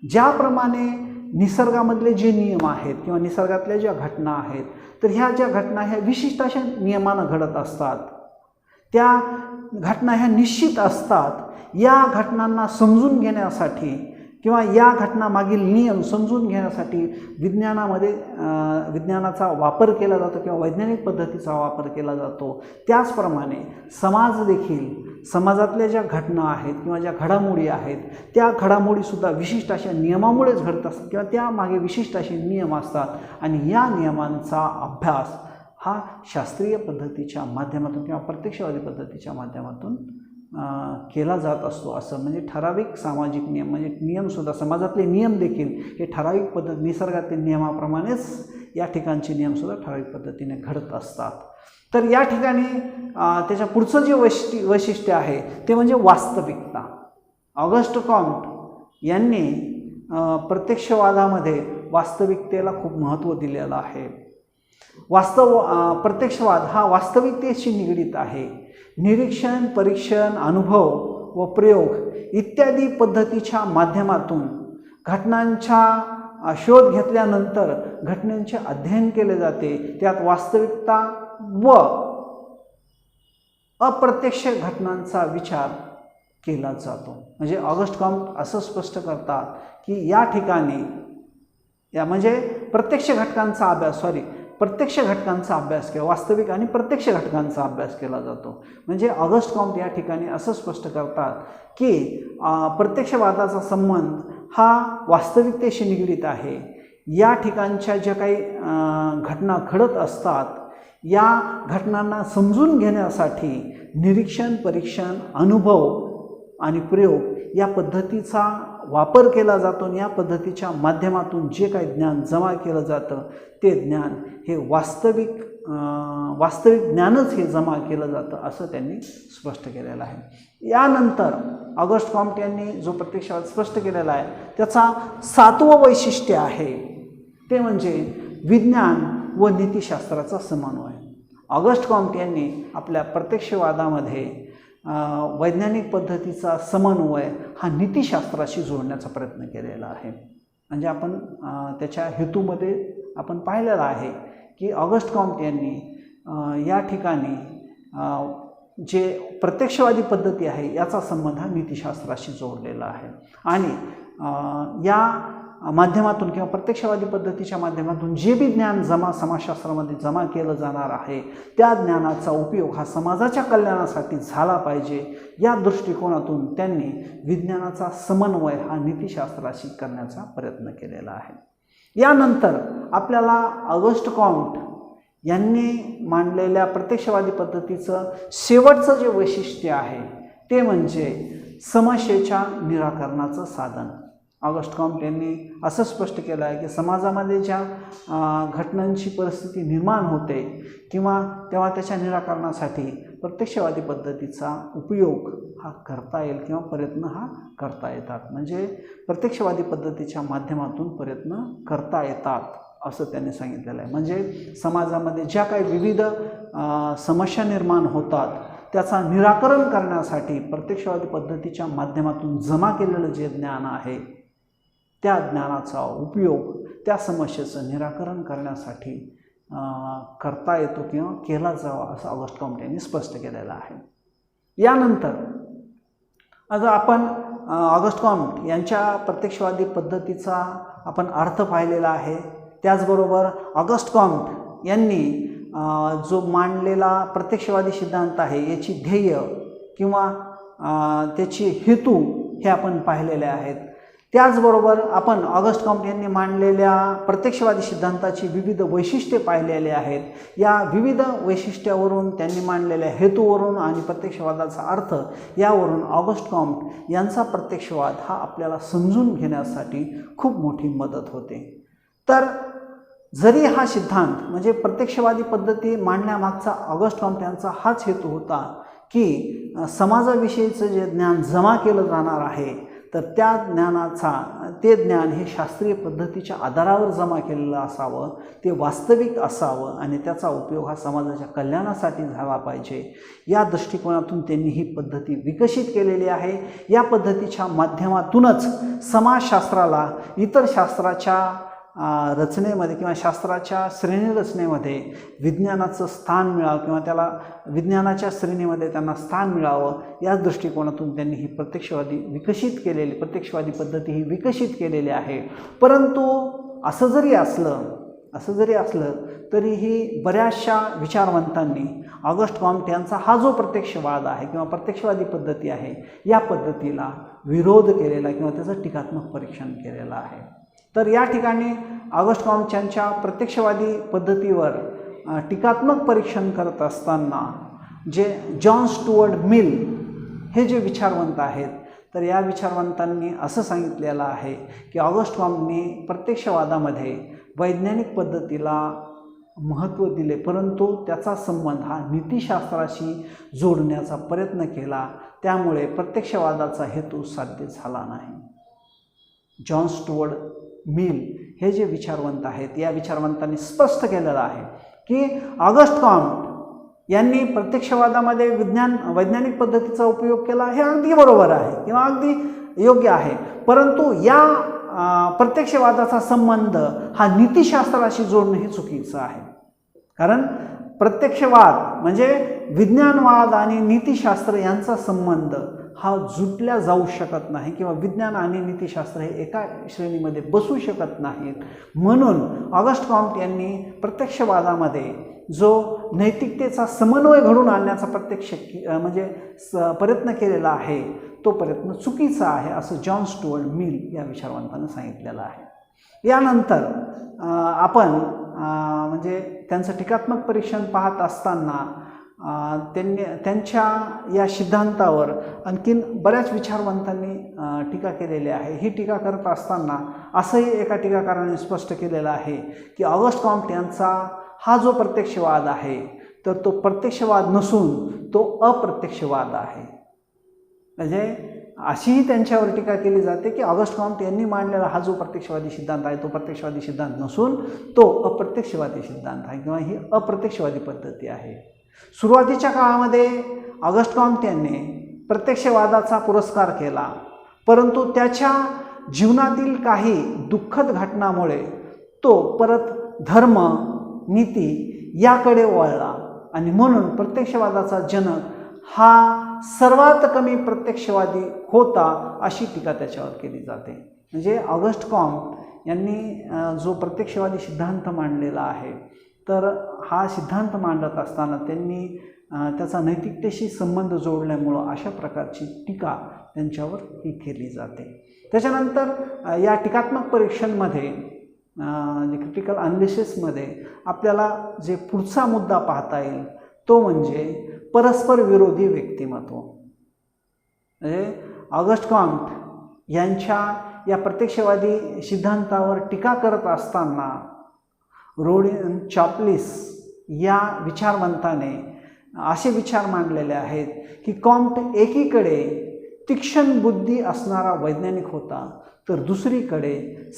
ज्याप्रमाणे निसर्गामधले जे नियम आहेत किंवा निसर्गातल्या ज्या घटना आहेत तर ह्या ज्या घटना ह्या विशिष्ट अशा नियमानं घडत असतात, त्या घटना ह्या निश्चित असतात. या घटनांना समजून घेण्यासाठी किंवा या घटनामागील नियम समजून घेण्यासाठी विज्ञानाचा वापर केला जातो किंवा वैज्ञानिक पद्धतीचा वापर केला जातो. त्याचप्रमाणे समाज देखील समाजातल्या ज्या घटना आहेत किंवा ज्या घडामोडी आहेत त्या घडामोडीसुद्धा विशिष्ट अशा नियमामुळेच घडत असतात किंवा त्यामागे विशिष्ट असे नियम असतात आणि या नियमांचा अभ्यास हा शास्त्रीय पद्धतीच्या माध्यमातून किंवा प्रत्यक्षवादी पद्धतीच्या माध्यमातून केला जात असतो. असं म्हणजे ठराविक सामाजिक नियम म्हणजे नियमसुद्धा समाजातले नियम देखील हे ठराविक पद्धत निसर्गातील नियमाप्रमाणेच या ठिकाणचे नियमसुद्धा ठराविक पद्धतीने घडत असतात. तर या ठिकाणी त्याच्या पुढचं जे वैशिष्ट्य आहे ते म्हणजे वास्तविकता. ऑगस्ट कॉम्ट यांनी प्रत्यक्षवादामध्ये वास्तविकतेला खूप महत्त्व दिलेलं आहे. प्रत्यक्षवाद हा वास्तविकतेशी निगडीत आहे. निरीक्षण, परीक्षण, अनुभव व प्रयोग इत्यादी पद्धतीच्या माध्यमातून घटनांचा शोध घेतल्यानंतर घटनांचे अध्ययन केले जाते. त्यात वास्तविकता व अप्रत्यक्ष घटनांचा विचार केला जातो. म्हणजे ऑगस्ट कॉम्ट असं स्पष्ट करतात की या ठिकाणी म्हणजे प्रत्यक्ष प्रत्यक्ष घटकांचा अभ्यास केला, वास्तविक आणि प्रत्यक्ष घटकांचा अभ्यास केला जातो. म्हणजे ऑगस्ट कॉम्ट या ठिकाणी असं स्पष्ट करतात की प्रत्यक्षवादाचा संबंध हा वास्तविकतेशी निगडीत आहे. या ठिकाणच्या ज्या काही घटना घडत असतात, या घटनांना समजून घेण्यासाठी निरीक्षण, परीक्षण, अनुभव आणि प्रयोग या पद्धतीचा वापर केला जातो. आणि या पद्धतीच्या माध्यमातून जे काही ज्ञान जमा केलं जातं ते ज्ञान हे वास्तविक ज्ञानच हे जमा केलं जातं, असं त्यांनी स्पष्ट केलेलं आहे. यानंतर ऑगस्ट कॉम्ट यांनी जो प्रत्यक्षवाद स्पष्ट केलेला आहे त्याचा 7वं वैशिष्ट्य आहे ते म्हणजे विज्ञान व नीतिशास्त्राचा समन्वय. ऑगस्ट कॉम्ट यांनी आपल्या प्रत्यक्षवादामध्ये वैज्ञानिक पद्धतीचा समन्वय हा नीतिशास्त्राशी जोडण्याचा प्रयत्न केलेला आहे. म्हणजे आपण त्याच्या हेतूमध्ये आपण पाहिलेलं आहे की ऑगस्ट कॉम्ट यांनी या ठिकाणी जे प्रत्यक्षवादी पद्धती आहे याचा संबंध हा नीतिशास्त्राशी जोडलेला आहे. आणि या माध्यमातून किंवा प्रत्यक्षवादी पद्धतीच्या माध्यमातून जे बी ज्ञान समाजशास्त्रामध्ये जमा केलं जाणार आहे त्या ज्ञानाचा उपयोग हा समाजाच्या कल्याणासाठी झाला पाहिजे, या दृष्टिकोनातून त्यांनी विज्ञानाचा समन्वय हा नीतिशास्त्राशी करण्याचा प्रयत्न केलेला आहे. यानंतर आपल्याला ऑगस्ट कॉम्ट यांनी मांडलेल्या प्रत्यक्षवादी पद्धतीचं शेवटचं जे वैशिष्ट्य आहे ते म्हणजे समस्येच्या निराकरणाचं साधन. ऑगस्ट कॉम्ट यांनी असं स्पष्ट केलं आहे की समाजामध्ये ज्या घटनांची परिस्थिती निर्माण होते किंवा तेव्हा त्याच्या निराकरणासाठी प्रत्यक्षवादी पद्धतीचा उपयोग हा करता येईल किंवा प्रयत्न हा करता येतात. म्हणजे प्रत्यक्षवादी पद्धतीच्या माध्यमातून प्रयत्न करता येतात असं त्यांनी सांगितलेलं आहे. म्हणजे समाजामध्ये ज्या काही विविध समस्या निर्माण होतात त्याचा निराकरण करण्यासाठी प्रत्यक्षवादी पद्धतीच्या माध्यमातून जमा केलेलं जे ज्ञान आहे त्या ज्ञानाचा उपयोग त्या समस्येचं निराकरण करण्यासाठी करता येतो किंवा केला जावा असं ऑगस्ट कॉम्ट यांनी स्पष्ट केलेलं आहे. यानंतर आता आपण ऑगस्ट कॉम्ट यांच्या प्रत्यक्षवादी पद्धतीचा आपण अर्थ पाहिलेला आहे. त्याचबरोबर ऑगस्ट कॉम्ट यांनी जो मांडलेला प्रत्यक्षवादी सिद्धांत आहे याची ध्येय किंवा त्याची हेतू हे आपण पाहिलेले आहेत. त्याचबरोबर आपण ऑगस्ट कॉम्ट यांनी मांडलेल्या प्रत्यक्षवादी सिद्धांताची विविध वैशिष्ट्ये पाहिलेली आहेत. या विविध वैशिष्ट्यावरून त्यांनी मांडलेल्या हेतूवरून आणि प्रत्यक्षवादाचा अर्थ यावरून ऑगस्ट कॉम्ट यांचा प्रत्यक्षवाद हा आपल्याला समजून घेण्यासाठी खूप मोठी मदत होते. तर जरी हा सिद्धांत म्हणजे प्रत्यक्षवादी पद्धती मांडण्यामागचा ऑगस्ट कॉम्ट यांचा हाच हेतू होता की समाजाविषयीचं जे ज्ञान जमा केलं जाणार आहे तर त्या ते ज्ञान हे शास्त्रीय पद्धतीच्या आधारावर जमा केलेलं असावं, ते वास्तविक असावं आणि त्याचा उपयोग हा समाजाच्या कल्याणासाठी झाला पाहिजे, या दृष्टिकोनातून त्यांनी ही पद्धती विकसित केलेली आहे. या पद्धतीच्या माध्यमातूनच समाजशास्त्राला इतर शास्त्राच्या रचनेमध्ये किंवा शास्त्राच्या श्रेणीरचनेमध्ये विज्ञानाचं स्थान मिळावं किंवा त्याला विज्ञानाच्या श्रेणीमध्ये त्यांना स्थान मिळावं या दृष्टिकोनातून त्यांनी ही प्रत्यक्षवादी पद्धती ही विकसित केलेली आहे. परंतु असं जरी असलं तरीही बऱ्याचशा विचारवंतांनी ऑगस्ट कॉम्ट यांचा हा जो प्रत्यक्षवाद आहे किंवा प्रत्यक्षवादी पद्धती आहे या पद्धतीला विरोध केलेला किंवा त्याचं टीकात्मक परीक्षण केलेलं आहे. तर या ठिकाणी ऑगस्ट कॉम्ट यांच्या प्रत्यक्षवादी पद्धतीवर टीकात्मक परीक्षण करत असताना जे जॉन स्टुअर्ट मिल हे जे विचारवंत आहेत तर या विचारवंतांनी असं सांगितलेलं आहे की ऑगस्ट कॉम्टनी प्रत्यक्षवादामध्ये वैज्ञानिक पद्धतीला महत्त्व दिले, परंतु त्याचा संबंध हा नीतिशास्त्राशी जोडण्याचा प्रयत्न केला, त्यामुळे प्रत्यक्षवादाचा हेतू साध्य झाला नाही. जॉन स्टुअर्ट मिल हे जे विचारवंत आहेत या विचारवंतांनी स्पष्ट केलेलं आहे की ऑगस्ट कॉम्ट यांनी प्रत्यक्षवादामध्ये वैज्ञानिक पद्धतीचा उपयोग केला हे अगदी बरोबर आहे किंवा अगदी योग्य आहे, परंतु या प्रत्यक्षवादाचा संबंध हा नीतिशास्त्राशी जोडणं हे चुकीचं आहे. कारण प्रत्यक्षवाद म्हणजे विज्ञानवाद आणि नीतिशास्त्र यांचा संबंध हा जुटल्या जाऊ शकत नाही किंवा विज्ञान आणि नीतिशास्त्र हे एका श्रेणीमध्ये बसू शकत नाहीत. म्हणून ऑगस्ट कॉम्ट यांनी प्रत्यक्षवादामध्ये जो नैतिकतेचा समन्वय घडवून आणण्याचा प्रयत्न केलेला आहे तो प्रयत्न चुकीचा आहे असं जॉन स्टुअर्ट मिल या विचारवंतानं सांगितलेलं आहे. यानंतर आपण त्यांचं टीकात्मक परीक्षण पाहत असताना त्यांच्या या सिद्धांतावर आणखीन बऱ्याच विचारवंतांनी टीका केलेली आहे. ही टीका करत असताना असंही एका टीकाकाराने स्पष्ट केलेलं आहे की ऑगस्ट कॉम्ट यांचा हा जो प्रत्यक्षवाद आहे तर तो प्रत्यक्षवाद नसून तो अप्रत्यक्षवाद आहे. म्हणजे अशीही त्यांच्यावर टीका केली जाते की ऑगस्ट कॉम्ट यांनी मांडलेला हा जो प्रत्यक्षवादी सिद्धांत आहे तो प्रत्यक्षवादी सिद्धांत नसून तो अप्रत्यक्षवादी सिद्धांत आहे किंवा ही अप्रत्यक्षवादी पद्धती आहे. सुरुवातीच्या काळामध्ये ऑगस्ट कॉम्ट यांनी प्रत्यक्षवादाचा पुरस्कार केला, परंतु त्याच्या जीवनातील काही दुःखद घटनामुळे तो परत धर्म नीती याकडे वळला आणि म्हणून प्रत्यक्षवादाचा जनक हा सर्वात कमी प्रत्यक्षवादी होता अशी टीका त्याच्यावर केली जाते. म्हणजे ऑगस्ट कॉम्ट यांनी जो प्रत्यक्षवादी सिद्धांत मांडलेला आहे तर हा सिद्धांत मांडत असताना त्यांनी त्याचा नैतिकतेशी संबंध जोडल्यामुळं अशा प्रकारची टीका त्यांच्यावर ही केली जाते. त्याच्यानंतर या टीकात्मक परीक्षणमध्ये जे क्रिटिकल अनालिसिसमध्ये आपल्याला जे पुढचा मुद्दा पाहता येईल तो म्हणजे परस्पर विरोधी व्यक्तिमत्व. म्हणजे ऑगस्ट कॉम्ट यांच्या या प्रत्यक्षवादी सिद्धांतावर टीका करत असताना रोडिन चॅप्लिस या विचारवंताने असे विचार मांडलेले आहेत की कॉम्ट एकीकडे तीक्ष्ण बुद्धी असणारा वैज्ञानिक होता तर दुसरीकडे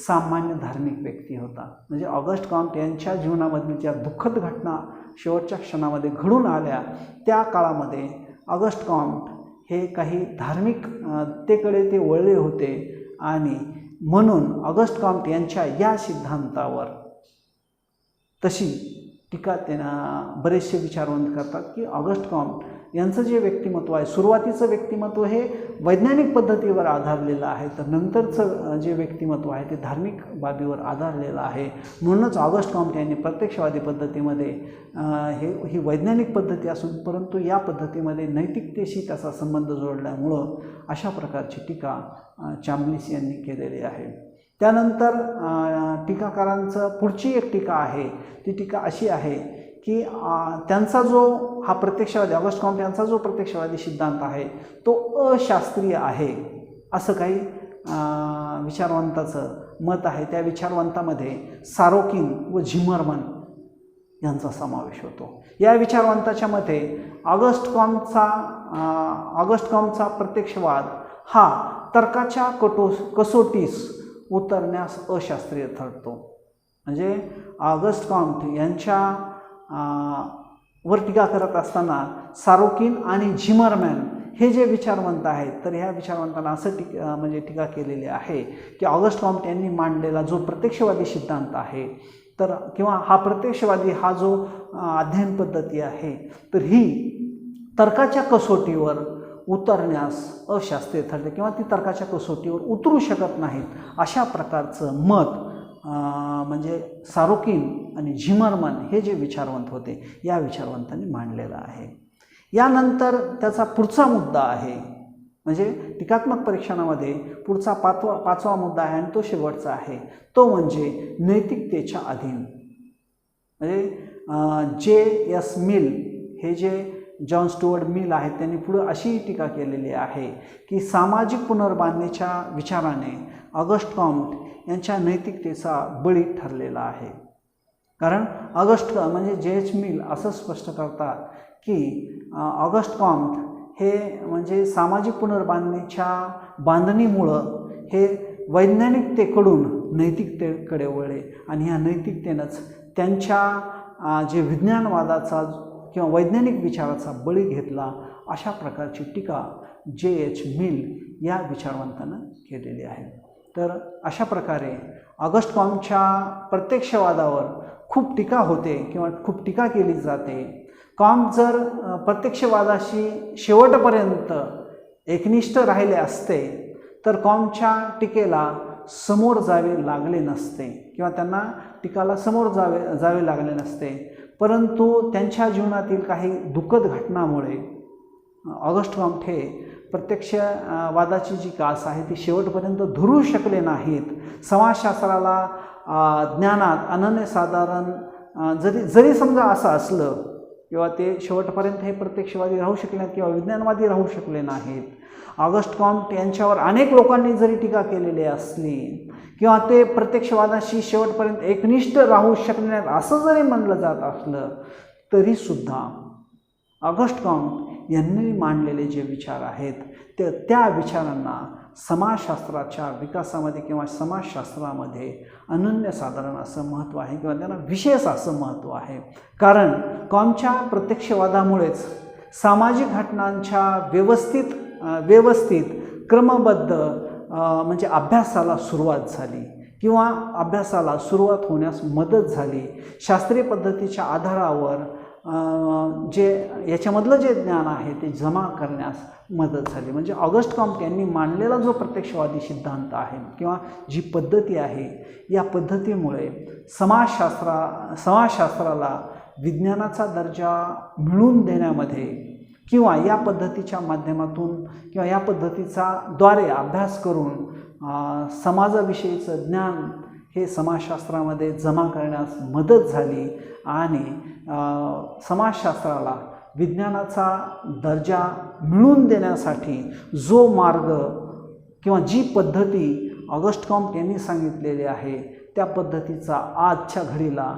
सामान्य धार्मिक व्यक्ती होता. म्हणजे ऑगस्ट कॉम्ट यांच्या जीवनामधील ज्या दुःखद घटना शेवटच्या क्षणामध्ये घडून आल्या त्या काळामध्ये ऑगस्ट कॉम्ट हे काही धार्मिकतेकडे ते वळले होते आणि म्हणून ऑगस्ट कॉम्ट यांच्या या सिद्धांतावर तशी टीका बरेचसे विचारवंत करतात की ऑगस्ट कॉम्ट यांचं जे व्यक्तिमत्व आहे सुरुवातीचं व्यक्तिमत्व हे वैज्ञानिक पद्धतीवर आधारलेलं आहे तर नंतरचं जे व्यक्तिमत्व आहे ते धार्मिक बाबीवर आधारलेलं आहे. म्हणूनच ऑगस्ट कॉम्ट यांनी प्रत्यक्षवादी पद्धतीमध्ये ही वैज्ञानिक पद्धती असून परंतु या पद्धतीमध्ये नैतिकतेशी त्याचा संबंध जोडल्यामुळं अशा प्रकारची टीका चॅम्ब्लिस यांनी केलेली आहे. त्यानंतर टीकाकारांचं पुढची एक टीका आहे ती टीका अशी आहे की त्यांचा जो हा प्रत्यक्षवादी ऑगस्ट कॉम्ट यांचा जो प्रत्यक्षवादी सिद्धांत आहे तो अशास्त्रीय आहे असं काही विचारवंताचं मत आहे. त्या विचारवंतामध्ये सारोकिन व झिमरमन यांचा समावेश होतो. या विचारवंताच्या मते ऑगस्ट कॉम्टचा प्रत्यक्षवाद हा तर्काच्या कसोटीस उतरण्यास अशास्त्रीय ठरतो. म्हणजे ऑगस्ट कॉम्ट यांच्या वर टीका करत असताना सारोकिन आणि झिमरमॅन हे जे विचारवंत आहेत तर ह्या विचारवंतांना असं टीका केलेली आहे की ऑगस्ट कॉम्ट यांनी मांडलेला जो प्रत्यक्षवादी सिद्धांत आहे तर किंवा हा प्रत्यक्षवादी हा जो अध्ययन पद्धती आहे तर ही तर्काच्या कसोटीवर उतरण्यास अशास्त्रीय ठरते किंवा ती तर्काच्या कसोटीवर उतरू शकत नाहीत अशा प्रकारचं मत म्हणजे सारोकिन आणि झिमरमन हे जे विचारवंत होते या विचारवंतांनी मांडलेलं आहे. यानंतर त्याचा पुढचा मुद्दा आहे म्हणजे टीकात्मक परीक्षणामध्ये पुढचा पाचवा मुद्दा आहे आणि तो शेवटचा आहे तो म्हणजे नैतिकतेच्या अधीन. म्हणजे J.S. मिल हे जे जॉन स्टुअर्ट मिल आहेत त्यांनी पुढं अशी टीका केलेली आहे की सामाजिक पुनर्बांधणीच्या विचाराने ऑगस्ट कॉम्ट यांच्या नैतिकतेचा बळी ठरलेला आहे. कारण J.H. मिल असं स्पष्ट करतात की ऑगस्ट कॉम्ट हे म्हणजे सामाजिक पुनर्बांधणीच्या बांधणीमुळं हे वैज्ञानिकतेकडून नैतिकतेकडे वळले आणि ह्या नैतिकतेनंच त्यांच्या जे विज्ञानवादाचा किंवा वैज्ञानिक विचाराचा बळी घेतला अशा प्रकारची टीका J.H. मिल या विचारवंतानं केलेली आहे. तर अशा प्रकारे ऑगस्ट कॉम्टच्या प्रत्यक्षवादावर खूप टीका होते किंवा खूप टीका केली जाते. कॉम्ट जर प्रत्यक्षवादाशी शेवटपर्यंत एकनिष्ठ राहिले असते तर कॉमच्या टीकेला समोर जावे लागले नसते किंवा त्यांना टीकाला समोर जावे लागले नसते. परंतु त्यांच्या जीवनातील काही दुःखद घटनामुळे ऑगस्ट कॉम्ट हे प्रत्यक्षवादाची जी कास आहे ती शेवटपर्यंत धरू शकले नाहीत. समाजशास्त्राला ज्ञानात अनन्यसाधारण जरी समजा असं असलं किंवा ते शेवटपर्यंत हे प्रत्यक्षवादी राहू शकले नाहीत किंवा विज्ञानवादी राहू शकले नाहीत. ऑगस्ट कॉम्ट यांच्यावर अनेक लोकांनी जरी टीका केलेली असली किंवा ते प्रत्यक्षवादाशी शेवटपर्यंत एकनिष्ठ राहू शकले नाहीत असं जरी म्हणलं जात असलं तरीसुद्धा ऑगस्ट कॉम्ट यांनी मांडलेले जे विचार आहेत त्या विचारांना समाजशास्त्राच्या विकासामध्ये किंवा समाजशास्त्रामध्ये अनन्यसाधारण असं महत्त्व आहे किंवा त्यांना विशेष असं महत्त्व आहे. कारण कॉमच्या प्रत्यक्षवादामुळेच सामाजिक घटनांच्या व्यवस्थित क्रमबद्ध म्हणजे अभ्यासाला सुरुवात झाली किंवा अभ्यासाला सुरुवात होण्यास मदत झाली. शास्त्रीय पद्धतीच्या आधारावर जे याच्यामधलं जे ज्ञान आहे ते जमा करण्यास मदत झाली. म्हणजे ऑगस्ट कॉम्ट यांनी मांडलेला जो प्रत्यक्षवादी सिद्धांत आहे किंवा जी पद्धती आहे या पद्धतीमुळे समाजशास्त्राला विज्ञानाचा दर्जा मिळवून देण्यामध्ये किंवा या पद्धतीच्या माध्यमातून किंवा या द्वारे अभ्यास करून समाजाविषयीचं ज्ञान हे समाजशास्त्रामध्ये जमा करण्यास मदत झाली आणि समाजशास्त्राला विज्ञानाचा दर्जा मिळवून देण्यासाठी जो मार्ग किंवा जी पद्धती ऑगस्ट कॉम्ट यांनी सांगितलेली आहे त्या पद्धतीचा आजच्या घडीला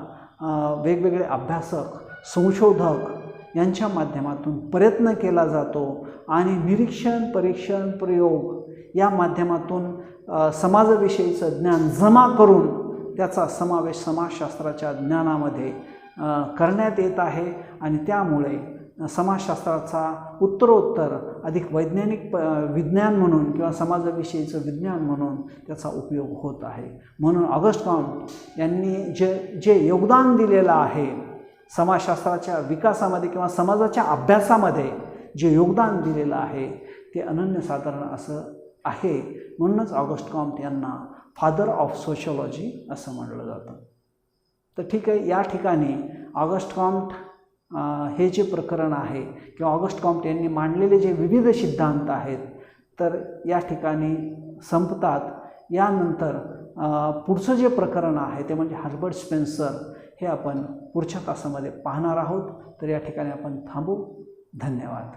वेगवेगळे अभ्यासक संशोधक यांच्या माध्यमातून प्रयत्न केला जातो आणि निरीक्षण परीक्षण प्रयोग या माध्यमातून समाजाविषयीचं ज्ञान जमा करून त्याचा समावेश समाजशास्त्राच्या ज्ञानामध्ये करण्यात येत आहे आणि त्यामुळे समाजशास्त्राचा उत्तरोत्तर अधिक वैज्ञानिक विज्ञान म्हणून किंवा समाजाविषयीचं विज्ञान म्हणून त्याचा उपयोग होत आहे. म्हणून ऑगस्ट कॉम्ट यांनी जे योगदान दिलेलं आहे समाजशास्त्राच्या विकासामध्ये किंवा समाजाच्या अभ्यासामध्ये जे योगदान दिलेलं आहे ते अनन्यसाधारण असं आहे. म्हणूनच ऑगस्ट कॉम्ट यांना फादर ऑफ सोशिओलॉजी असं म्हटलं जातं. तर ठीक आहे, या ठिकाणी ऑगस्ट कॉम्ट हे जे प्रकरण आहे किंवा ऑगस्ट कॉम्ट यांनी मांडलेले जे विविध सिद्धांत आहेत तर या ठिकाणी संपतात. यानंतर पुढचं जे प्रकरण आहे ते म्हणजे हर्बर्ट स्पेन्सर हे आपण पुढच्या तासामध्ये पाहणार आहोत. तर या ठिकाणी आपण थांबू. धन्यवाद.